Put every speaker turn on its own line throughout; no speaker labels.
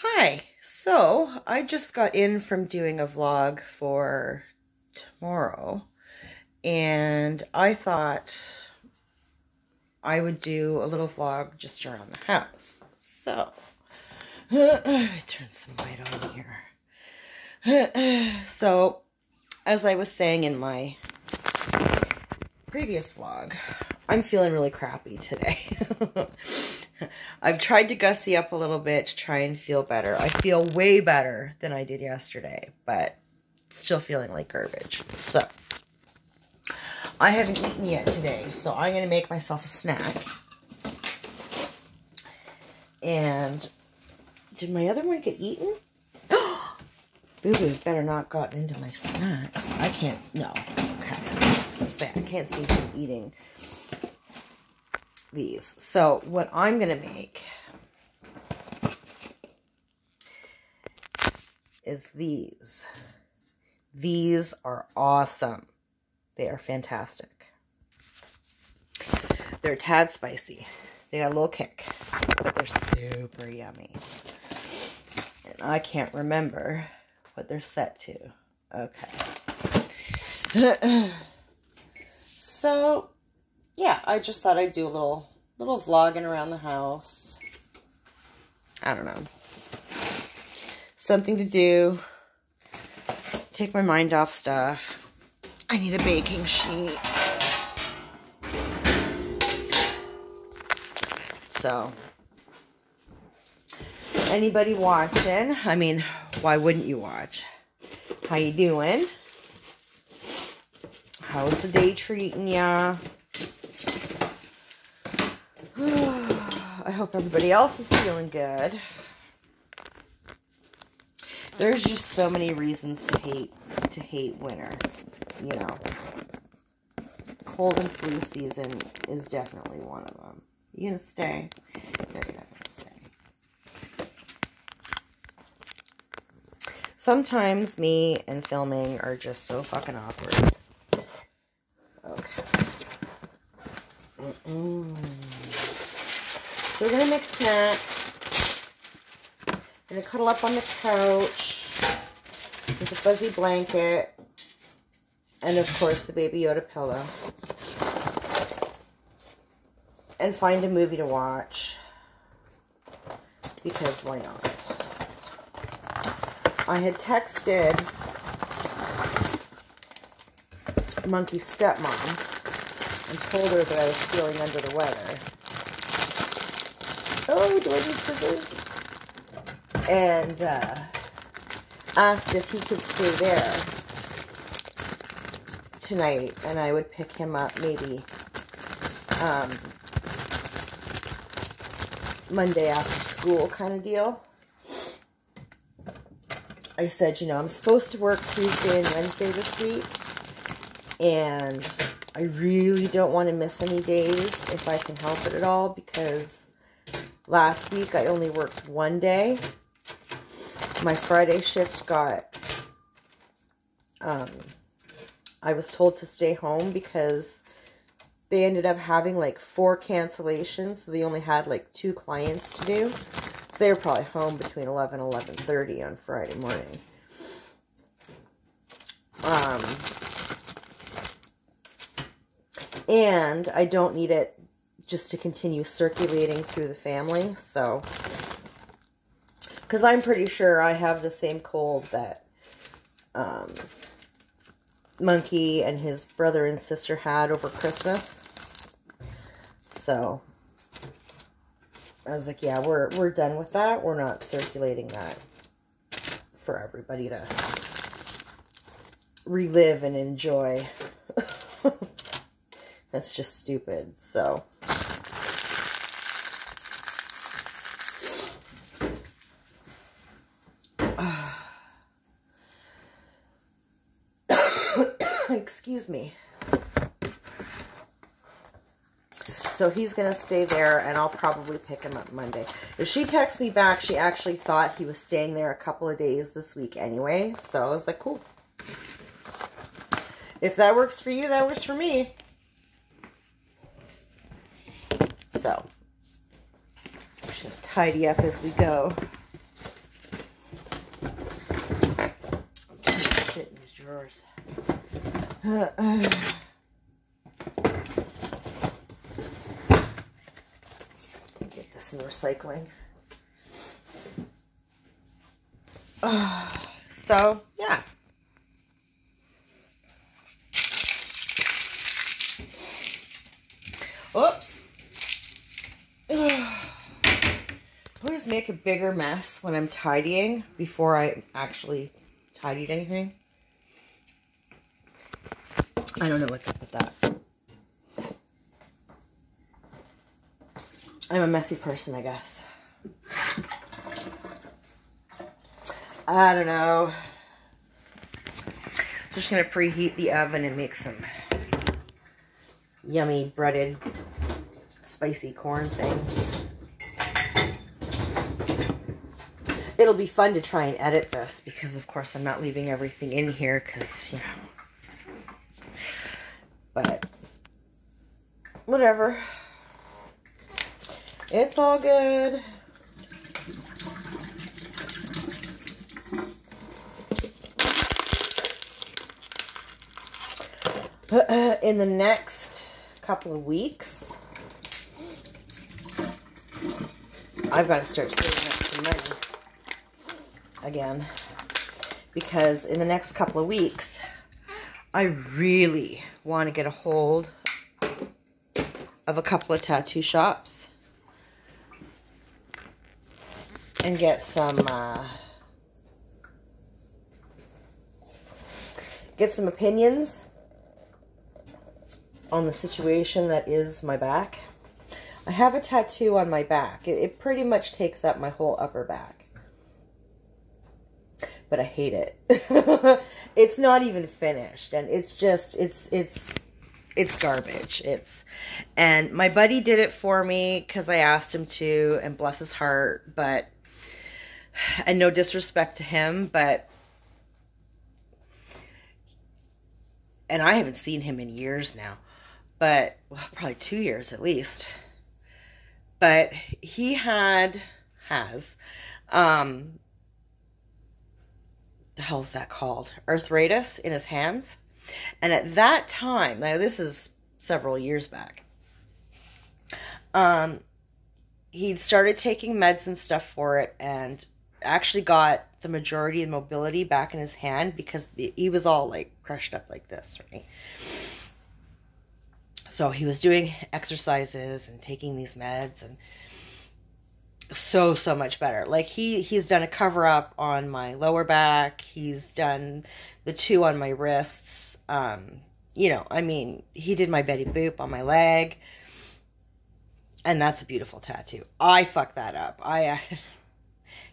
Hi, so I just got in from doing a vlog for tomorrow, and I thought I would do a little vlog just around the house. So, I turn some light on here. So, as I was saying in my previous vlog, I'm feeling really crappy today. I've tried to gussy up a little bit to try and feel better. I feel way better than I did yesterday, but still feeling like garbage. So, I haven't eaten yet today, so I'm going to make myself a snack. And, did my other one get eaten? Boo-boo better not gotten into my snacks. I can't, no. Okay. I can't see him eating these. So, what I'm going to make is these. These are awesome. They are fantastic. They're a tad spicy. They got a little kick, but they're super yummy. And I can't remember what they're set to. Okay. So, yeah, I just thought I'd do a little vlogging around the house. I don't know. Something to do. Take my mind off stuff. I need a baking sheet. So, anybody watching? I mean, why wouldn't you watch? How you doing? How's the day treating ya? I hope everybody else is feeling good. There's just so many reasons to hate winter, you know. Cold and flu season is definitely one of them. You gonna stay? No, you're not gonna stay. Sometimes me and filming are just so fucking awkward. Okay. So we're gonna make a snack. Gonna cuddle up on the couch with a fuzzy blanket, and of course the Baby Yoda pillow, and find a movie to watch, because why not? I had texted Monkey's stepmom and told her that I was feeling under the weather. Oh, do I need scissors? And asked if he could stay there tonight, and I would pick him up maybe Monday after school kind of deal. I said, you know, I'm supposed to work Tuesday and Wednesday this week, and I really don't want to miss any days if I can help it at all, because last week I only worked one day. My Friday shift got, I was told to stay home because they ended up having like 4 cancellations, so they only had like 2 clients to do. So they were probably home between 11 and 11:30 on Friday morning. And I don't need it just to continue circulating through the family, so, because I'm pretty sure I have the same cold that Monkey and his brother and sister had over Christmas. So, I was like, yeah, we're done with that. We're not circulating that for everybody to relive and enjoy. That's just stupid, so. Excuse me. So he's going to stay there, and I'll probably pick him up Monday. If she texts me back, she actually thought he was staying there a couple of days this week anyway. So I was like, cool. If that works for you, that works for me. So, I'm just going to tidy up as we go. $5. Get this in the recycling. So, yeah. Oops. I always make a bigger mess when I'm tidying before I actually tidied anything. I don't know what's up with that. I'm a messy person, I guess. I don't know. Just gonna preheat the oven and make some yummy breaded spicy corn things. It'll be fun to try and edit this because of course I'm not leaving everything in here because, you know. But whatever. It's all good. In the next couple of weeks, I've got to start saving up some money again, because in the next couple of weeks, I really want to get a hold of a couple of tattoo shops and get some opinions on the situation that is my back. I have a tattoo on my back. It pretty much takes up my whole upper back. But I hate it. It's not even finished, and it's just it's garbage. And my buddy did it for me because I asked him to, and bless his heart, but, and no disrespect to him, but, and I haven't seen him in years now. But, well, probably 2 years at least. But he has, the hell's that called? Arthritis in his hands. And at that time, now this is several years back, he started taking meds and stuff for it and actually got the majority of mobility back in his hand because he was all like crushed up like this, right? So he was doing exercises and taking these meds, and so much better. Like he's done a cover up on my lower back. He's done the 2 on my wrists. You know, I mean, he did my Betty Boop on my leg, and that's a beautiful tattoo. I fucked that up.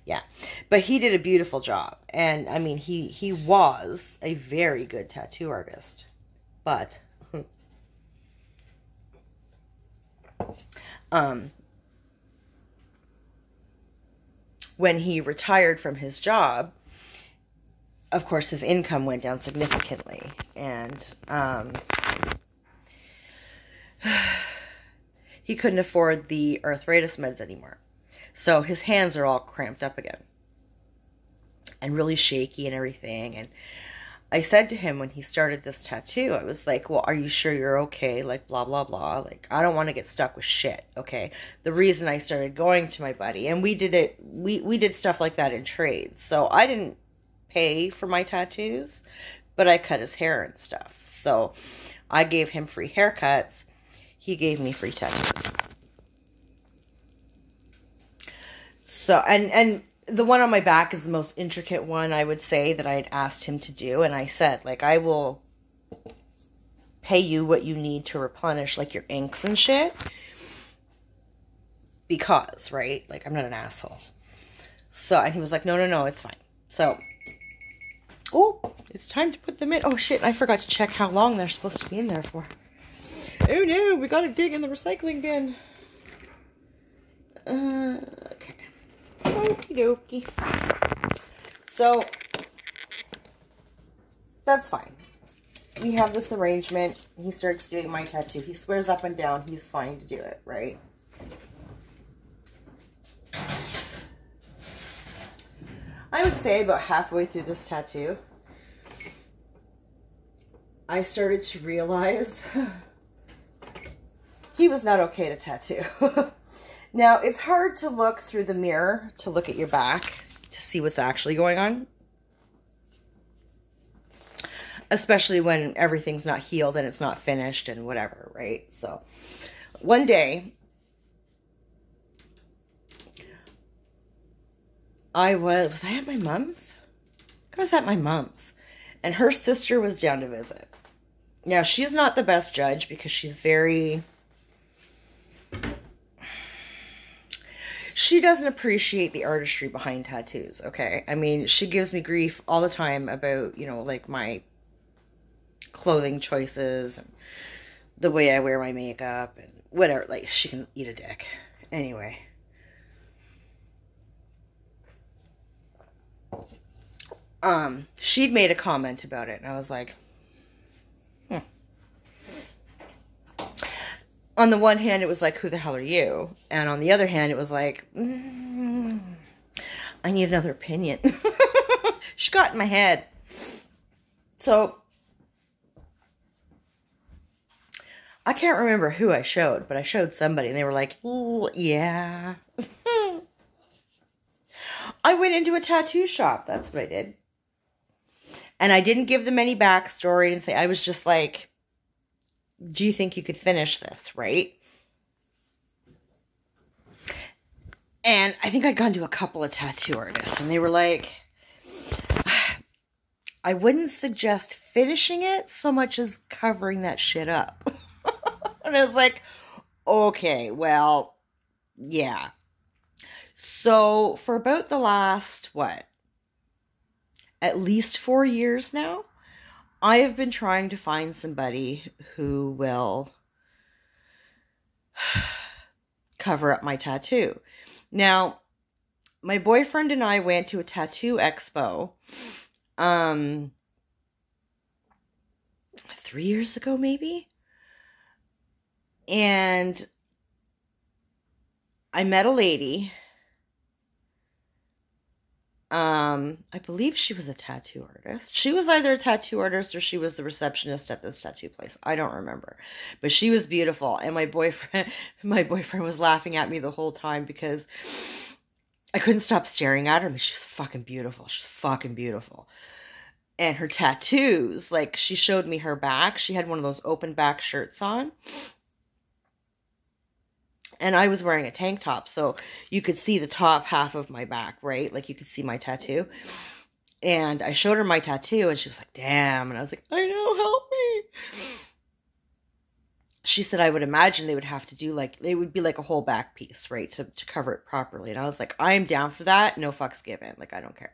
Yeah, but he did a beautiful job. And I mean, he was a very good tattoo artist, but when he retired from his job, of course, his income went down significantly, and he couldn't afford the arthritis meds anymore. So his hands are all cramped up again and really shaky and everything. And I said to him when he started this tattoo, I was like, well, are you sure you're okay? Like, blah, blah, blah. Like, I don't want to get stuck with shit, okay? The reason I started going to my buddy, and we did it, we did stuff like that in trades. So I didn't pay for my tattoos, but I cut his hair and stuff. So I gave him free haircuts. He gave me free tattoos. So, and the one on my back is the most intricate one, I would say, that I had asked him to do. And I said, like, I will pay you what you need to replenish, like, your inks and shit. Because, right? Like, I'm not an asshole. So, and he was like, no, it's fine. So, oh, it's time to put them in. Oh, shit, I forgot to check how long they're supposed to be in there for. Oh, no, we gotta dig in the recycling bin. Okay. Okie dokie. So, that's fine. We have this arrangement. He starts doing my tattoo. He swears up and down he's fine to do it, right? I would say about halfway through this tattoo, I started to realize he was not okay to tattoo. Now, it's hard to look through the mirror to look at your back to see what's actually going on. Especially when everything's not healed and it's not finished and whatever, right? So, one day, was I at my mom's? I was at my mom's. And her sister was down to visit. Now, she's not the best judge because she's she doesn't appreciate the artistry behind tattoos, okay? I mean, she gives me grief all the time about, you know, like my clothing choices and the way I wear my makeup and whatever. Like, she can eat a dick. Anyway. She'd made a comment about it, and I was like, On the one hand, it was like, who the hell are you? And on the other hand, it was like, I need another opinion. She got in my head. So, I can't remember who I showed, but I showed somebody, and they were like, ooh, yeah. I went into a tattoo shop. That's what I did. And I didn't give them any backstory and say, I was just like, do you think you could finish this, right? And I think I'd gone to a couple of tattoo artists, and they were like, I wouldn't suggest finishing it so much as covering that shit up. And I was like, okay, well, yeah. So for about the last, at least 4 years now, I have been trying to find somebody who will cover up my tattoo. Now, my boyfriend and I went to a tattoo expo 3 years ago, maybe. And I met a lady. I believe she was a tattoo artist. She was either a tattoo artist or she was the receptionist at this tattoo place. I don't remember. But she was beautiful. And my boyfriend was laughing at me the whole time because I couldn't stop staring at her. I mean, she's fucking beautiful. She's fucking beautiful. And her tattoos, like, she showed me her back. She had one of those open back shirts on. And I was wearing a tank top, so you could see the top half of my back, right? Like, you could see my tattoo. And I showed her my tattoo, and she was like, damn. And I was like, I know, help me. She said, I would imagine they would have to do, like, they would be like a whole back piece, right? To cover it properly. And I was like, I am down for that. No fucks given. Like, I don't care.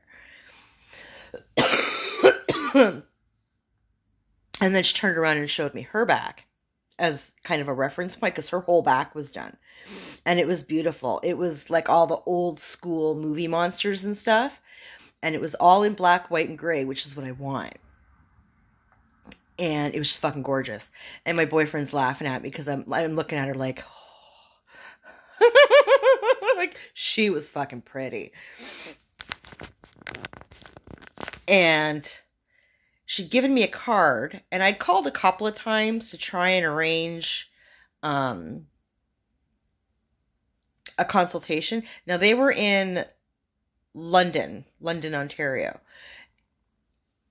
And then she turned around and showed me her back as kind of a reference point, because her whole back was done. And it was beautiful. It was like all the old school movie monsters and stuff. And it was all in black, white, and gray, which is what I want. And it was just fucking gorgeous. And my boyfriend's laughing at me because I'm looking at her like, oh. Like, she was fucking pretty. And she'd given me a card, and I'd called a couple of times to try and arrange a consultation. Now, they were in London, Ontario.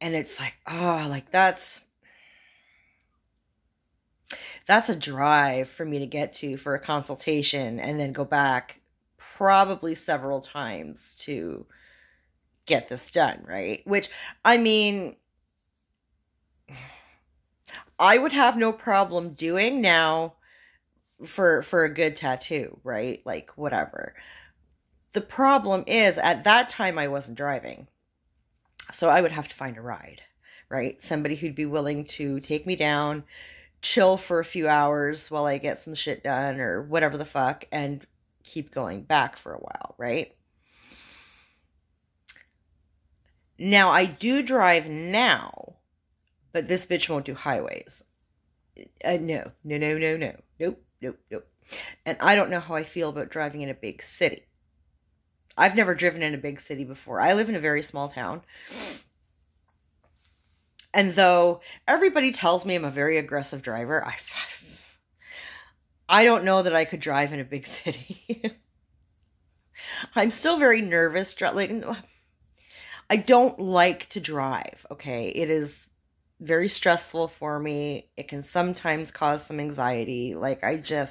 And it's like, oh, like that's a drive for me to get to for a consultation and then go back probably several times to get this done, right? Which, I mean, I would have no problem doing now for a good tattoo, right? Like, whatever. The problem is, at that time, I wasn't driving. So I would have to find a ride, right? Somebody who'd be willing to take me down, chill for a few hours while I get some shit done or whatever the fuck, and keep going back for a while, right? Now, I do drive now, but this bitch won't do highways. No. Nope. And I don't know how I feel about driving in a big city. I've never driven in a big city before. I live in a very small town. And though everybody tells me I'm a very aggressive driver, I don't know that I could drive in a big city. I'm still very nervous. Like, I don't like to drive, okay? It is very stressful for me. It can sometimes cause some anxiety. Like, yeah.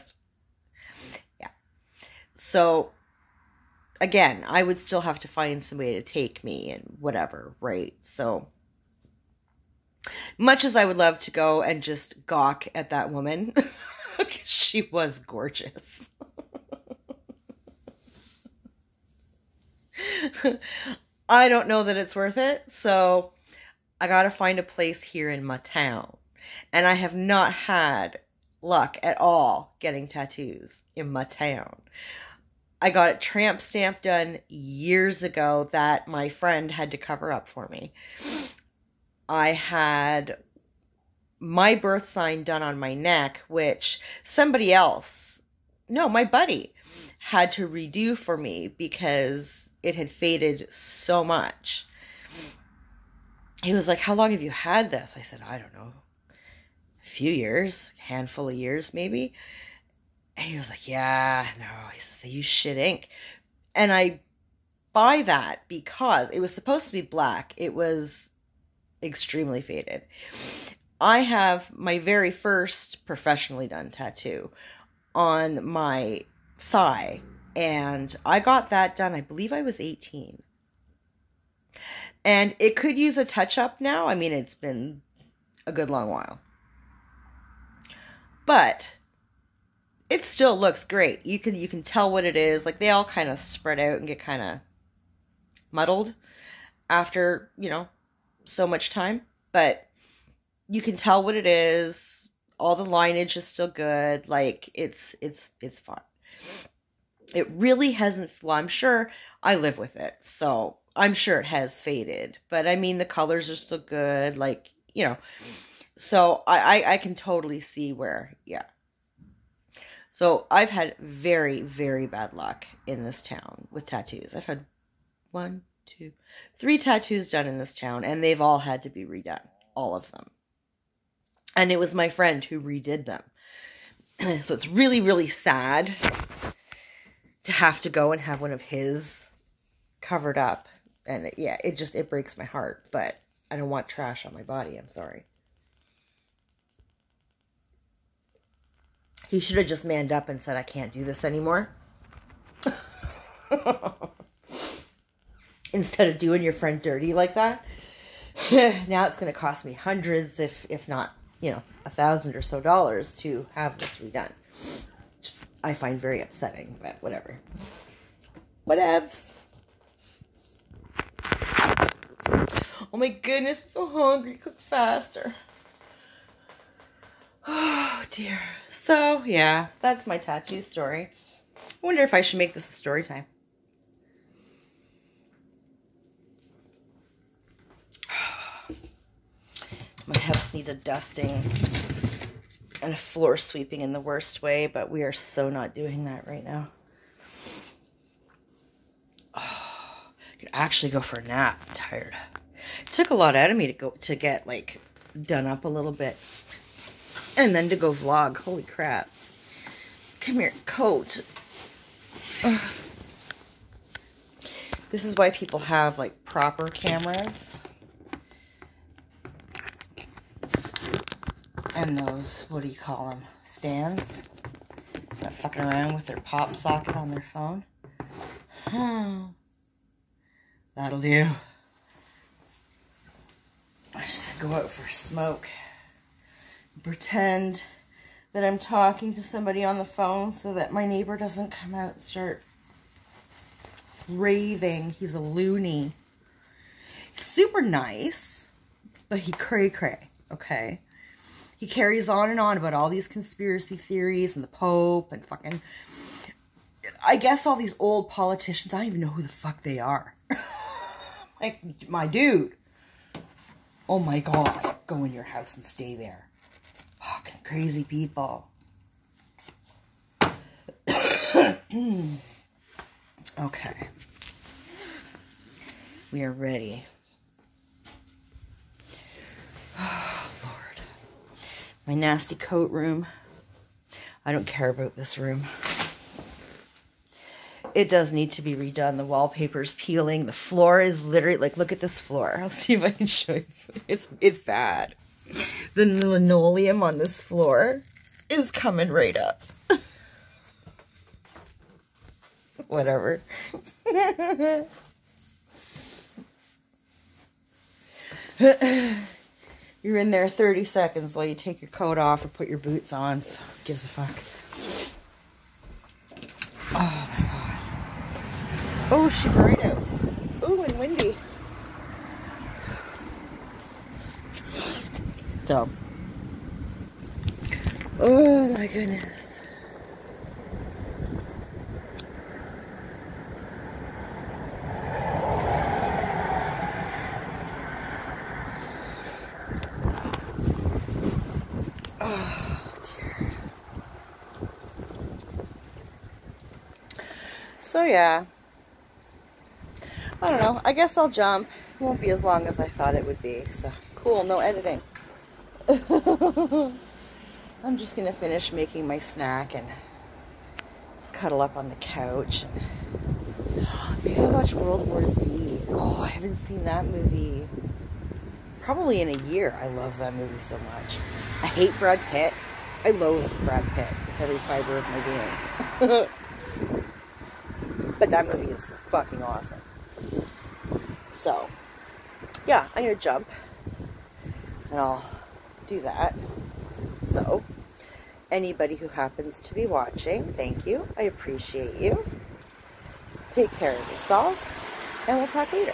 So, again, I would still have to find somebody to take me and whatever, right? So, much as I would love to go and just gawk at that woman, she was gorgeous. I don't know that it's worth it, so I gotta find a place here in my town. And I have not had luck at all getting tattoos in my town. I got a tramp stamp done years ago that my friend had to cover up for me. I had my birth sign done on my neck, which somebody else, no, my buddy, had to redo for me because it had faded so much. He was like, how long have you had this? I said, I don't know, a few years, a handful of years maybe. And he was like, yeah, no, he says, they use shit ink. And I buy that because it was supposed to be black. It was extremely faded. I have my very first professionally done tattoo on my thigh, and I got that done, I believe I was 18. And it could use a touch-up now. I mean, it's been a good long while. But it still looks great. You can tell what it is. Like, they all kind of spread out and get kind of muddled after, you know, so much time. But you can tell what it is. All the lineage is still good. Like, it's fun. It really hasn't, well, I'm sure I live with it, so I'm sure it has faded. But, I mean, the colors are still good, like, you know. So, I can totally see where, yeah. So, I've had very, very bad luck in this town with tattoos. I've had 1, 2, 3 tattoos done in this town, and they've all had to be redone. All of them. And it was my friend who redid them. So it's really, really sad to have to go and have one of his covered up. And it breaks my heart. But I don't want trash on my body. I'm sorry. He should have just manned up and said, I can't do this anymore. Instead of doing your friend dirty like that. Now it's going to cost me hundreds, if not, you know, $1,000 or so to have this redone. Which I find very upsetting, but whatever. Whatevs. Oh my goodness, I'm so hungry. Cook faster. Oh dear. So, yeah, that's my tattoo story. I wonder if I should make this a story time. My house needs a dusting and a floor sweeping in the worst way, but we are so not doing that right now. Oh, I could actually go for a nap. I'm tired. It took a lot out of me to get like done up a little bit, and then to go vlog. Holy crap! Come here, coat. Ugh. This is why people have like proper cameras. And those, what do you call them, stands? Not fucking around with their pop socket on their phone. That'll do. I just gotta go out for a smoke. Pretend that I'm talking to somebody on the phone so that my neighbor doesn't come out and start raving. He's a loony. He's super nice, but he cray-cray, okay? He carries on and on about all these conspiracy theories and the Pope and fucking... I guess all these old politicians, I don't even know who the fuck they are. Like, my dude. Oh my God. Go in your house and stay there. Fucking crazy people. Okay. We are ready. My nasty coat room. I don't care about this room. It does need to be redone. The wallpaper's peeling. The floor is literally, like, look at this floor. I'll see if I can show you. It's bad. The linoleum on this floor is coming right up. Whatever. You're in there 30 seconds while you take your coat off or put your boots on. So who gives a fuck? Oh my god. Oh, she bright out. Ooh, and windy. So. Oh my goodness. Oh dear. So yeah. I don't know. I guess I'll jump. It won't be as long as I thought it would be. So cool, no editing. I'm just gonna finish making my snack and cuddle up on the couch and maybe watch World War Z. Oh, I haven't seen that movie probably in a year. I love that movie so much. I hate Brad Pitt. I loathe Brad Pitt with every fiber of my being. But that movie is fucking awesome. So, yeah, I'm gonna jump and I'll do that. So, anybody who happens to be watching, thank you. I appreciate you. Take care of yourself, and we'll talk later.